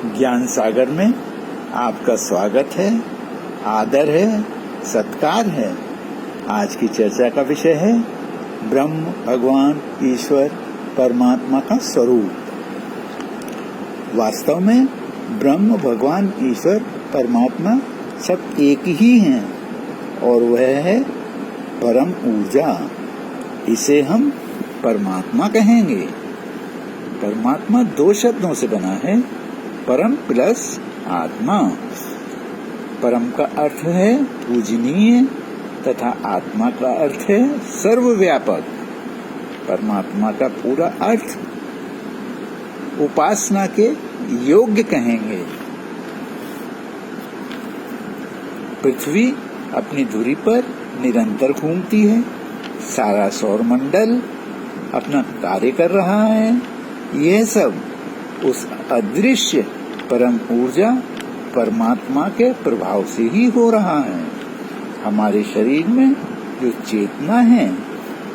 ज्ञान सागर में आपका स्वागत है, आदर है, सत्कार है। आज की चर्चा का विषय है ब्रह्म, भगवान, ईश्वर, परमात्मा का स्वरूप। वास्तव में ब्रह्म, भगवान, ईश्वर, परमात्मा सब एक ही हैं और वह है परम ऊर्जा। इसे हम परमात्मा कहेंगे। परमात्मा दो शब्दों से बना है, परम प्लस आत्मा। परम का अर्थ है पूजनीय तथा आत्मा का अर्थ है सर्वव्यापक। परमात्मा का पूरा अर्थ उपासना के योग्य कहेंगे। पृथ्वी अपनी धुरी पर निरंतर घूमती है, सारा सौर मंडल अपना कार्य कर रहा है। यह सब उस अदृश्य परम ऊर्जा परमात्मा के प्रभाव से ही हो रहा है। हमारे शरीर में जो चेतना है,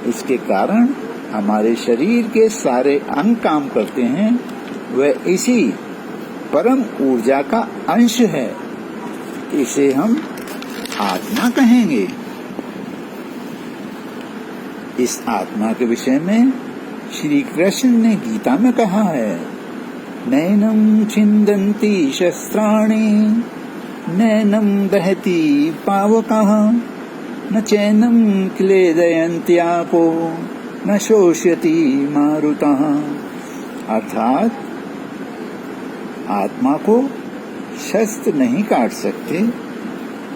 इसके कारण हमारे शरीर के सारे अंग काम करते हैं। वह इसी परम ऊर्जा का अंश है। इसे हम आत्मा कहेंगे। इस आत्मा के विषय में श्री कृष्ण ने गीता में कहा है, नैनं छिन्दन्ति शस्त्राणि नैनं दहति पावकः न चैनं क्लेदयन्त्यापो न शोष्यति मारुतः। अर्थात आत्मा को शस्त्र नहीं काट सकते,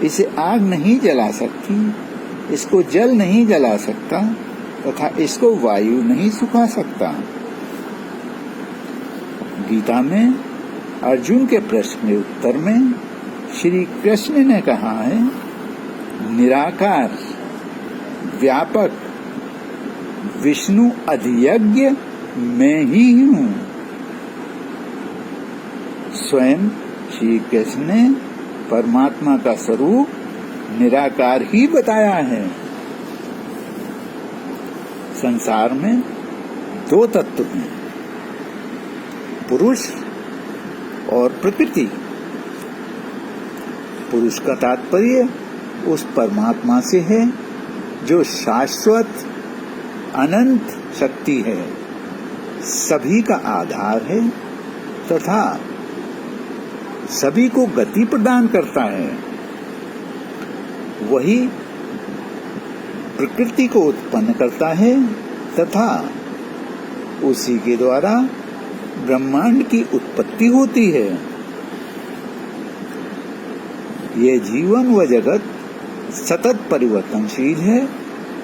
इसे आग नहीं जला सकती, इसको जल नहीं जला सकता तथा इसको वायु नहीं सुखा सकता। गीता में अर्जुन के प्रश्न के उत्तर में श्री कृष्ण ने कहा है, निराकार व्यापक विष्णु अधियज्ञ मैं ही हूँ। स्वयं श्री कृष्ण ने परमात्मा का स्वरूप निराकार ही बताया है। संसार में दो तत्व हैं, पुरुष और प्रकृति। पुरुष का तात्पर्य उस परमात्मा से है जो शाश्वत अनंत शक्ति है, सभी का आधार है तथा सभी को गति प्रदान करता है। वही प्रकृति को उत्पन्न करता है तथा उसी के द्वारा ब्रह्मांड की उत्पत्ति होती है। यह जीवन व जगत सतत परिवर्तनशील है।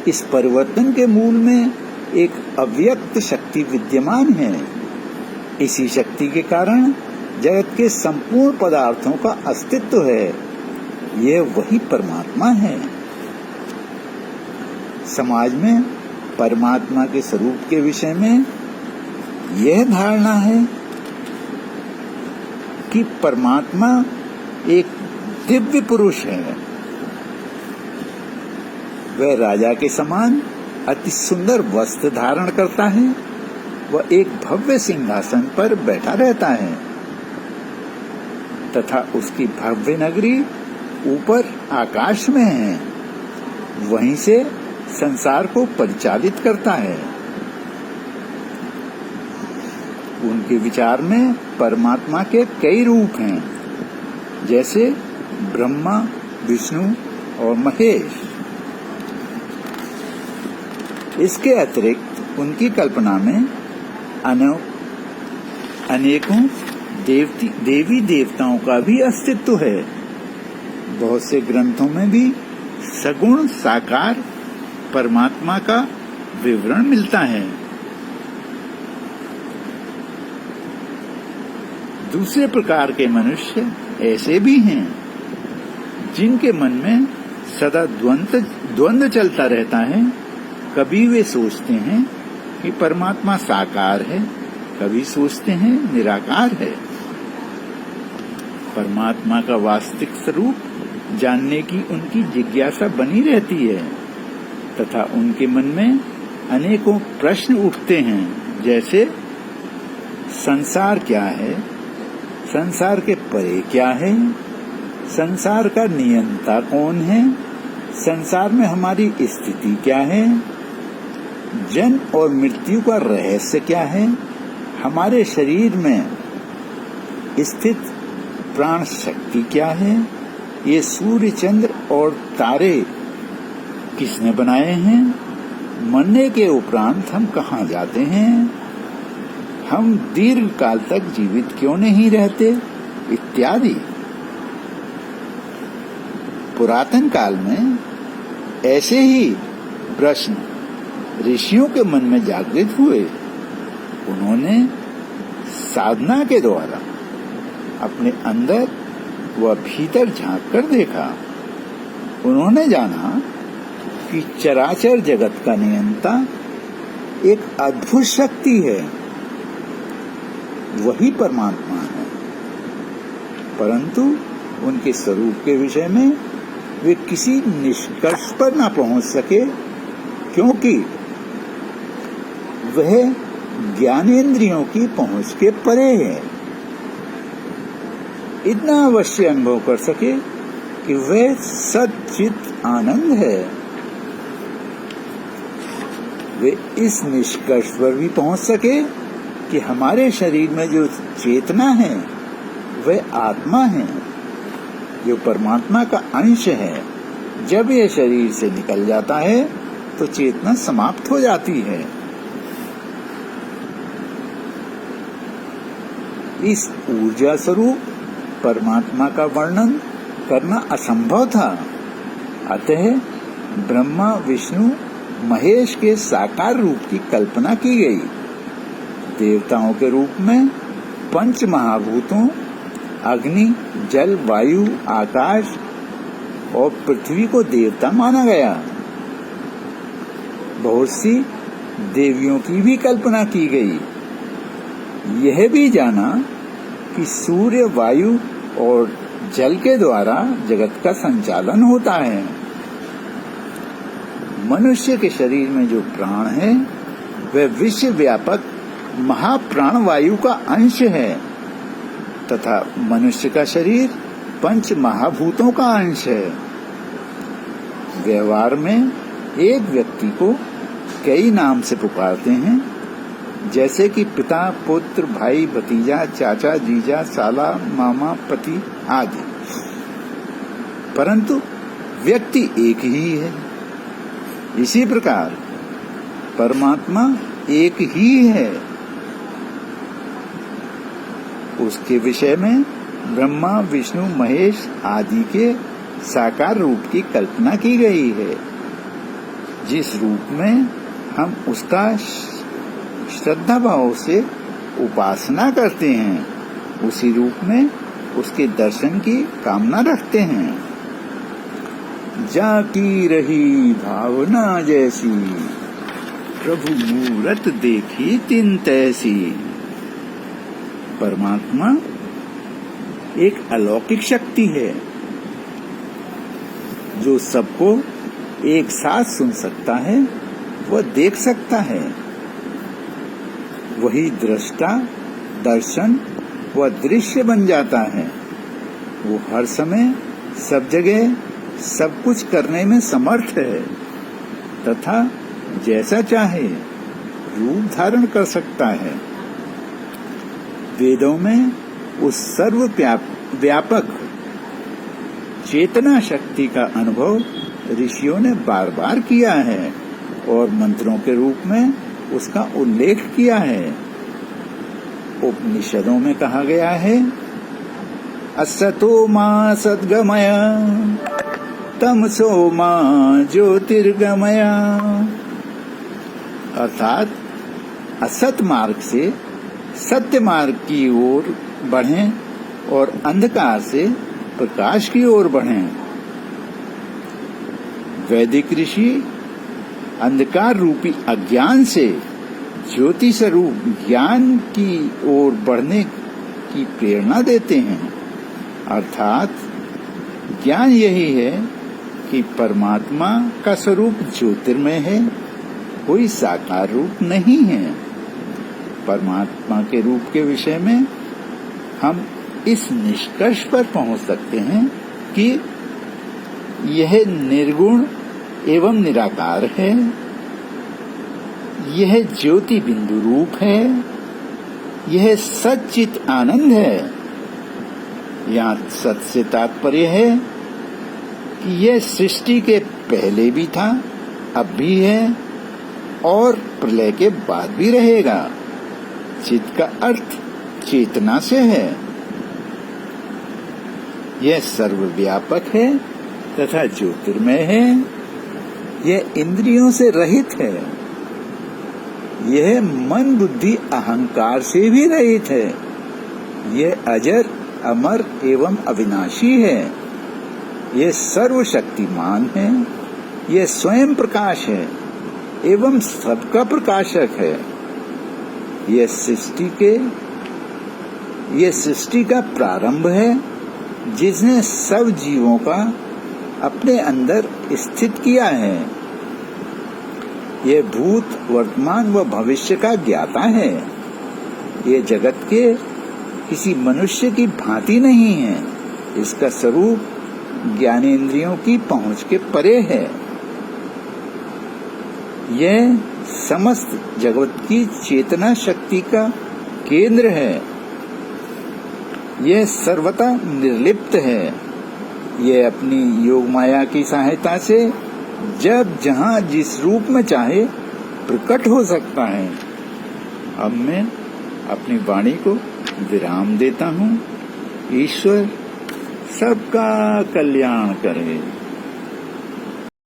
इस परिवर्तन के मूल में एक अव्यक्त शक्ति विद्यमान है। इसी शक्ति के कारण जगत के संपूर्ण पदार्थों का अस्तित्व है। यह वही परमात्मा है। समाज में परमात्मा के स्वरूप के विषय में यह धारणा है कि परमात्मा एक दिव्य पुरुष है। वह राजा के समान अति सुंदर वस्त्र धारण करता है। वह एक भव्य सिंहासन पर बैठा रहता है तथा उसकी भव्य नगरी ऊपर आकाश में है। वहीं से संसार को परिचालित करता है। उनके विचार में परमात्मा के कई रूप हैं, जैसे ब्रह्मा, विष्णु और महेश। इसके अतिरिक्त उनकी कल्पना में अनेकों देवी देवताओं का भी अस्तित्व है। बहुत से ग्रंथों में भी सगुण साकार परमात्मा का विवरण मिलता है। दूसरे प्रकार के मनुष्य ऐसे भी हैं जिनके मन में सदा द्वंद्व चलता रहता है। कभी वे सोचते हैं कि परमात्मा साकार है, कभी सोचते हैं निराकार है। परमात्मा का वास्तविक स्वरूप जानने की उनकी जिज्ञासा बनी रहती है तथा उनके मन में अनेकों प्रश्न उठते हैं, जैसे संसार क्या है, संसार के परे क्या है, संसार का नियंता कौन है, संसार में हमारी स्थिति क्या है, जन्म और मृत्यु का रहस्य क्या है, हमारे शरीर में स्थित प्राण शक्ति क्या है, ये सूर्य चंद्र और तारे किसने बनाए हैं, मरने के उपरांत हम कहाँ जाते हैं, हम दीर्घ काल तक जीवित क्यों नहीं रहते, इत्यादि। पुरातन काल में ऐसे ही प्रश्न ऋषियों के मन में जागृत हुए। उन्होंने साधना के द्वारा अपने अंदर व भीतर झांक कर देखा। उन्होंने जाना कि चराचर जगत का नियंता एक अद्भुत शक्ति है, वही परमात्मा है, परंतु उनके स्वरूप के विषय में वे किसी निष्कर्ष पर न पहुंच सके, क्योंकि वह ज्ञानेंद्रियों की पहुंच के परे है। इतना अवश्य अनुभव कर सके कि वह सच्चित आनंद है। वे इस निष्कर्ष पर भी पहुंच सके कि हमारे शरीर में जो चेतना है वह आत्मा है, जो परमात्मा का अंश है। जब यह शरीर से निकल जाता है तो चेतना समाप्त हो जाती है। इस ऊर्जा स्वरूप परमात्मा का वर्णन करना असंभव था। अतः ब्रह्मा विष्णु महेश के साकार रूप की कल्पना की गई। देवताओं के रूप में पंच महाभूतों अग्नि, जल, वायु, आकाश और पृथ्वी को देवता माना गया। बहुत सी देवियों की भी कल्पना की गई। यह भी जाना कि सूर्य, वायु और जल के द्वारा जगत का संचालन होता है। मनुष्य के शरीर में जो प्राण है वह विश्व व्यापक महाप्राण वायु का अंश है तथा मनुष्य का शरीर पंच महाभूतों का अंश है। व्यवहार में एक व्यक्ति को कई नाम से पुकारते हैं, जैसे कि पिता, पुत्र, भाई, भतीजा, चाचा, जीजा, साला, मामा, पति आदि, परंतु व्यक्ति एक ही है। इसी प्रकार परमात्मा एक ही है। उसके विषय में ब्रह्मा, विष्णु, महेश आदि के साकार रूप की कल्पना की गई है। जिस रूप में हम उसका श्रद्धा भाव से उपासना करते हैं, उसी रूप में उसके दर्शन की कामना रखते हैं। जाकी रही भावना जैसी, प्रभु मूरत देखी तिन तैसी। परमात्मा एक अलौकिक शक्ति है जो सबको एक साथ सुन सकता है, वह देख सकता है। वही दृष्टा, दर्शन व दृश्य बन जाता है। वो हर समय सब जगह सब कुछ करने में समर्थ है तथा जैसा चाहे रूप धारण कर सकता है। वेदों में उस सर्व व्यापक चेतना शक्ति का अनुभव ऋषियों ने बार बार किया है और मंत्रों के रूप में उसका उल्लेख किया है। उपनिषदों में कहा गया है, असतो मा सद्गमय तमसो मा ज्योतिर्गमय। अर्थात असत मार्ग से सत्य मार्ग की ओर बढ़ें और अंधकार से प्रकाश की ओर बढ़ें। वैदिक ऋषि अंधकार रूपी अज्ञान से ज्योति स्वरूप ज्ञान की ओर बढ़ने की प्रेरणा देते हैं। अर्थात ज्ञान यही है कि परमात्मा का स्वरूप ज्योतिर्मय है, कोई साकार रूप नहीं है। परमात्मा के रूप के विषय में हम इस निष्कर्ष पर पहुंच सकते हैं कि यह निर्गुण एवं निराकार है, यह ज्योति बिंदु रूप है, यह सच्चित आनंद है। यहाँ सत से तात्पर्य है कि यह सृष्टि के पहले भी था, अब भी है और प्रलय के बाद भी रहेगा। चित का अर्थ चेतना से है। यह सर्वव्यापक है तथा ज्योतिर्मय है। यह इंद्रियों से रहित है। यह मन बुद्धि अहंकार से भी रहित है। यह अजर अमर एवं अविनाशी है। यह सर्वशक्तिमान है। यह स्वयं प्रकाश है एवं सबका प्रकाशक है। यह सृष्टि का प्रारंभ है, जिसने सब जीवों का अपने अंदर स्थित किया है। यह भूत वर्तमान व भविष्य का ज्ञाता है। यह जगत के किसी मनुष्य की भांति नहीं है। इसका स्वरूप ज्ञानेंद्रियों की पहुंच के परे है। यह समस्त जगत की चेतना शक्ति का केंद्र है। यह सर्वथा निर्लिप्त है। यह अपनी योग माया की सहायता से जब जहां जिस रूप में चाहे प्रकट हो सकता है। अब मैं अपनी वाणी को विराम देता हूँ। ईश्वर सबका कल्याण करे।